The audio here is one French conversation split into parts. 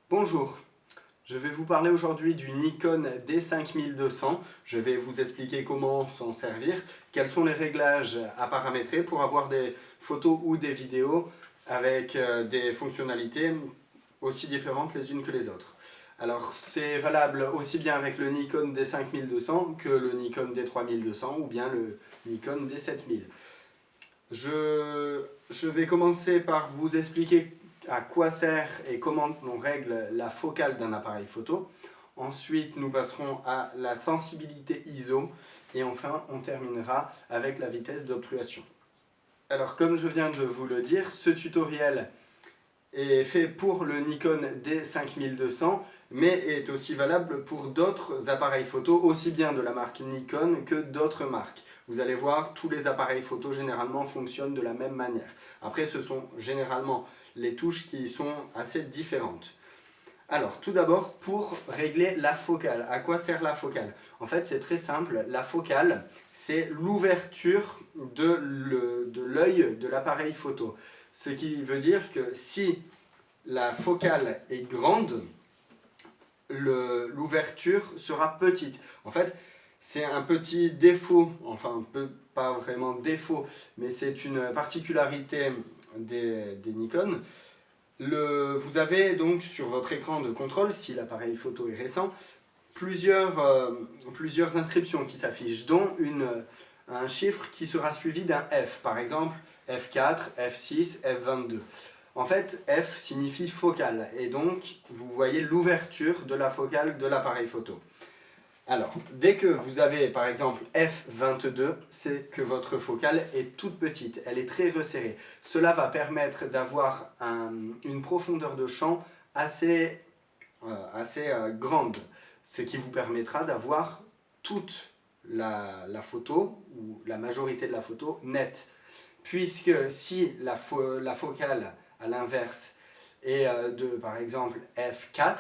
Bonjour, je vais vous parler aujourd'hui du Nikon D5200. Je vais vous expliquer comment s'en servir, quels sont les réglages à paramétrer pour avoir des photos ou des vidéos avec des fonctionnalités aussi différentes les unes que les autres. Alors c'est valable aussi bien avec le Nikon D5200 que le Nikon D3200 ou bien le Nikon D7000. Je vais commencer par vous expliquer à quoi sert et comment on règle la focale d'un appareil photo. Ensuite, nous passerons à la sensibilité ISO et enfin, on terminera avec la vitesse d'obturation. Alors, comme je viens de vous le dire, ce tutoriel est fait pour le Nikon D5200, mais est aussi valable pour d'autres appareils photo, aussi bien de la marque Nikon que d'autres marques. Vous allez voir, tous les appareils photo généralement fonctionnent de la même manière. Après, ce sont généralement les touches qui sont assez différentes. Alors, tout d'abord, pour régler la focale. À quoi sert la focale? En fait, c'est très simple. La focale, c'est l'ouverture de l'œil de l'appareil photo. Ce qui veut dire que si la focale est grande, l'ouverture sera petite. En fait, c'est un petit défaut, enfin pas vraiment défaut, mais c'est une particularité des Nikon. Vous avez donc sur votre écran de contrôle, si l'appareil photo est récent, plusieurs inscriptions qui s'affichent, dont un chiffre qui sera suivi d'un F, par exemple F4, F6, F22. En fait, F signifie focale, et donc vous voyez l'ouverture de la focale de l'appareil photo. Alors, dès que vous avez par exemple F22, c'est que votre focale est toute petite, elle est très resserrée. Cela va permettre d'avoir une profondeur de champ assez grande, ce qui vous permettra d'avoir toute la photo, ou la majorité de la photo, nette. Puisque si la focale, à l'inverse, est par exemple f4,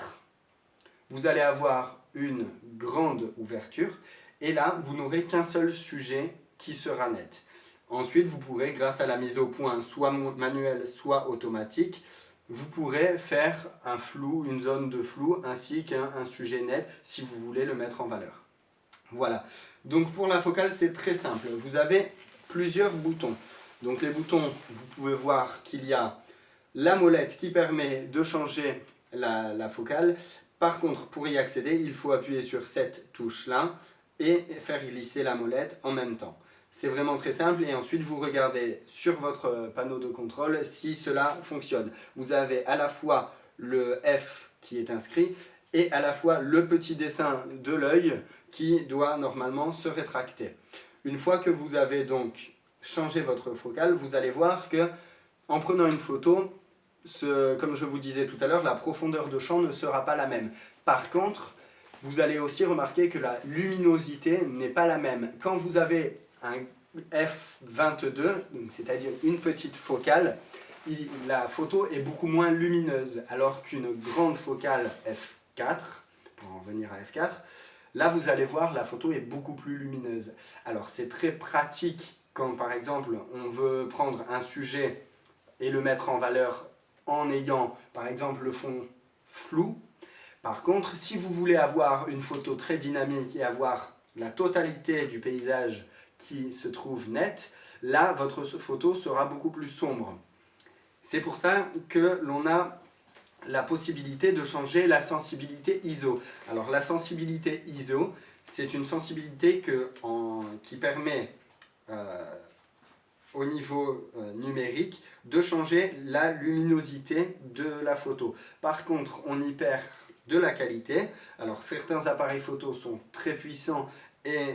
vous allez avoir une grande ouverture, et là, vous n'aurez qu'un seul sujet qui sera net. Ensuite, vous pourrez, grâce à la mise au point, soit manuelle, soit automatique, vous pourrez faire un flou, une zone de flou, ainsi qu'un sujet net, si vous voulez le mettre en valeur. Voilà. Donc pour la focale, c'est très simple. Vous avez plusieurs boutons. Donc les boutons, vous pouvez voir qu'il y a la molette qui permet de changer la focale. Par contre, pour y accéder, il faut appuyer sur cette touche-là et faire glisser la molette en même temps. C'est vraiment très simple et ensuite vous regardez sur votre panneau de contrôle si cela fonctionne. Vous avez à la fois le F qui est inscrit et à la fois le petit dessin de l'œil qui doit normalement se rétracter. Une fois que vous avez donc changé votre focale, vous allez voir que en prenant une photo, comme je vous disais tout à l'heure, la profondeur de champ ne sera pas la même. Par contre, vous allez aussi remarquer que la luminosité n'est pas la même. Quand vous avez un f22, c'est-à-dire une petite focale, la photo est beaucoup moins lumineuse, alors qu'une grande focale f4, pour en venir à f4, là vous allez voir la photo est beaucoup plus lumineuse. Alors c'est très pratique quand par exemple on veut prendre un sujet et le mettre en valeur en ayant par exemple le fond flou. Par contre, si vous voulez avoir une photo très dynamique et avoir la totalité du paysage qui se trouve net, là votre photo sera beaucoup plus sombre. C'est pour ça que l'on a la possibilité de changer la sensibilité ISO. Alors la sensibilité ISO, c'est une sensibilité qui permet au niveau numérique de changer la luminosité de la photo. Par contre, on y perd de la qualité. Alors certains appareils photo sont très puissants et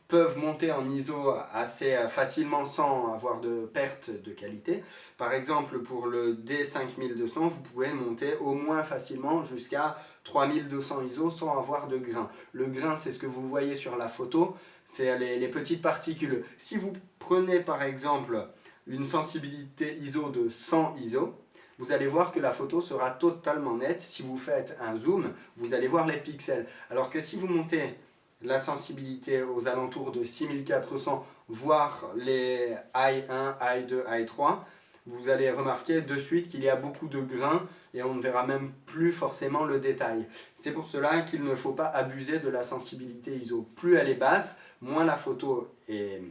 peuvent monter en ISO assez facilement sans avoir de perte de qualité. Par exemple, pour le D5200, vous pouvez monter au moins facilement jusqu'à 3200 ISO sans avoir de grain. Le grain, c'est ce que vous voyez sur la photo, c'est les petites particules. Si vous prenez par exemple une sensibilité ISO de 100 ISO, vous allez voir que la photo sera totalement nette. Si vous faites un zoom, vous allez voir les pixels. Alors que si vous montez la sensibilité aux alentours de 6400, voire les I1, I2, I3, vous allez remarquer de suite qu'il y a beaucoup de grains et on ne verra même plus forcément le détail. C'est pour cela qu'il ne faut pas abuser de la sensibilité ISO. Plus elle est basse, moins la photo est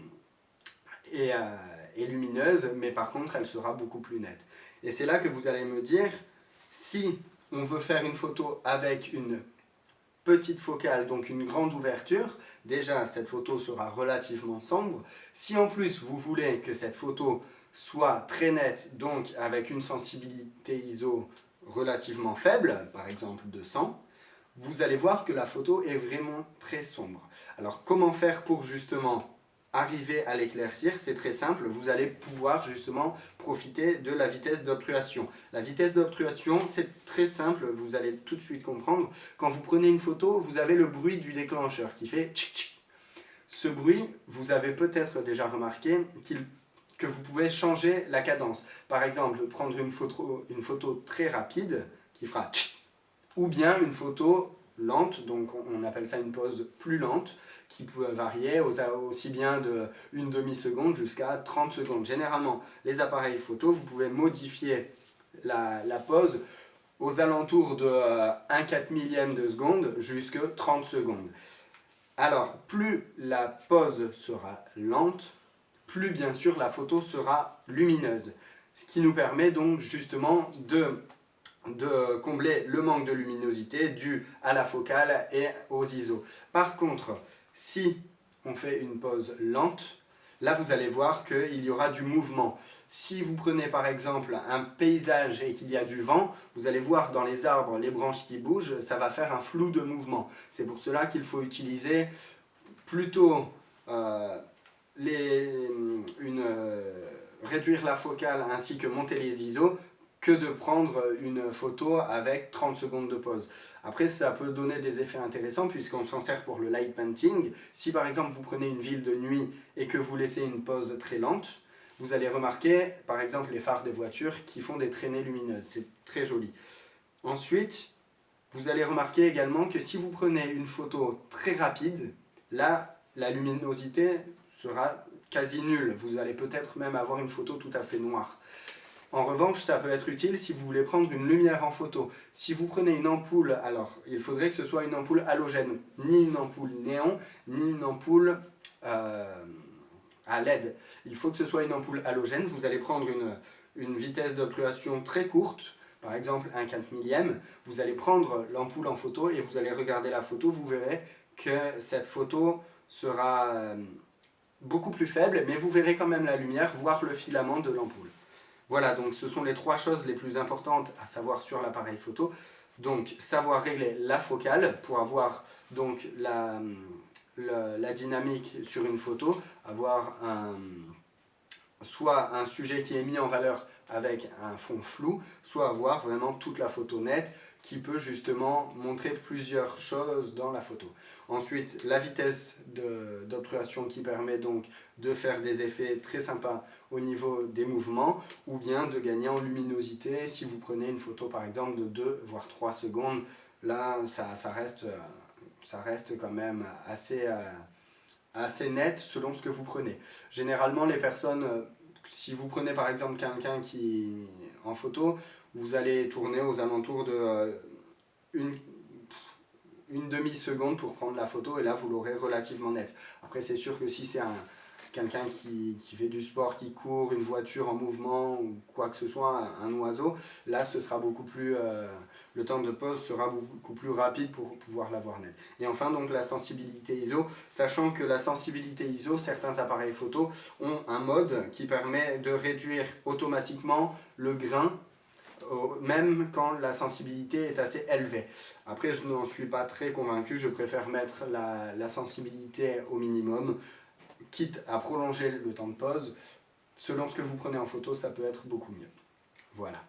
lumineuse, mais par contre elle sera beaucoup plus nette. Et c'est là que vous allez me dire, si on veut faire une photo avec une petite focale, donc une grande ouverture, déjà cette photo sera relativement sombre. Si en plus vous voulez que cette photo soit très nette, donc avec une sensibilité ISO relativement faible, par exemple de 100, vous allez voir que la photo est vraiment très sombre. Alors comment faire pour justement arriver à l'éclaircir? C'est très simple, vous allez pouvoir justement profiter de la vitesse d'obturation. La vitesse d'obturation, c'est très simple, vous allez tout de suite comprendre. Quand vous prenez une photo, vous avez le bruit du déclencheur qui fait tchic tchic. Ce bruit, vous avez peut-être déjà remarqué que vous pouvez changer la cadence. Par exemple, prendre une photo très rapide qui fera tchic, ou bien une photo lente, donc on appelle ça une pose plus lente, qui peut varier aussi bien de une demi-seconde jusqu'à 30 secondes. Généralement, les appareils photo, vous pouvez modifier la pose aux alentours de 1/4 millième de seconde jusqu'à 30 secondes. Alors, plus la pose sera lente, plus bien sûr la photo sera lumineuse. Ce qui nous permet donc justement de combler le manque de luminosité dû à la focale et aux ISO. Par contre, si on fait une pose lente, là vous allez voir qu'il y aura du mouvement. Si vous prenez par exemple un paysage et qu'il y a du vent, vous allez voir dans les arbres les branches qui bougent, ça va faire un flou de mouvement. C'est pour cela qu'il faut utiliser plutôt réduire la focale ainsi que monter les ISO que de prendre une photo avec 30 secondes de pause. Après, ça peut donner des effets intéressants puisqu'on s'en sert pour le light painting. Si par exemple vous prenez une ville de nuit et que vous laissez une pause très lente, vous allez remarquer par exemple les phares des voitures qui font des traînées lumineuses. C'est très joli. Ensuite, vous allez remarquer également que si vous prenez une photo très rapide, là, la luminosité sera quasi nulle. Vous allez peut-être même avoir une photo tout à fait noire. En revanche, ça peut être utile si vous voulez prendre une lumière en photo. Si vous prenez une ampoule, alors il faudrait que ce soit une ampoule halogène, ni une ampoule néon, ni une ampoule à LED. Il faut que ce soit une ampoule halogène. Vous allez prendre une vitesse d'obturation très courte, par exemple 1/4 millième. Vous allez prendre l'ampoule en photo et vous allez regarder la photo. Vous verrez que cette photo sera beaucoup plus faible, mais vous verrez quand même la lumière, voire le filament de l'ampoule. Voilà, donc ce sont les 3 choses les plus importantes à savoir sur l'appareil photo. Donc, savoir régler la focale pour avoir donc la dynamique sur une photo, avoir soit un sujet qui est mis en valeur avec un fond flou, soit avoir vraiment toute la photo nette qui peut justement montrer plusieurs choses dans la photo. Ensuite, la vitesse d'obturation qui permet donc de faire des effets très sympas au niveau des mouvements ou bien de gagner en luminosité si vous prenez une photo par exemple de 2 voire 3 secondes. Là, ça reste quand même assez net selon ce que vous prenez. Généralement, les personnes, si vous prenez par exemple quelqu'un qui en photo, vous allez tourner aux alentours de une demi-seconde pour prendre la photo et là vous l'aurez relativement nette. Après c'est sûr que si c'est quelqu'un qui fait du sport, qui court, une voiture en mouvement ou quoi que ce soit, un oiseau, là ce sera beaucoup plus, le temps de pause sera beaucoup plus rapide pour pouvoir la voir nette. Et enfin donc la sensibilité ISO, sachant que la sensibilité ISO, certains appareils photo ont un mode qui permet de réduire automatiquement le grain même quand la sensibilité est assez élevée. Après, je n'en suis pas très convaincu, je préfère mettre la sensibilité au minimum, quitte à prolonger le temps de pause. Selon ce que vous prenez en photo, ça peut être beaucoup mieux. Voilà.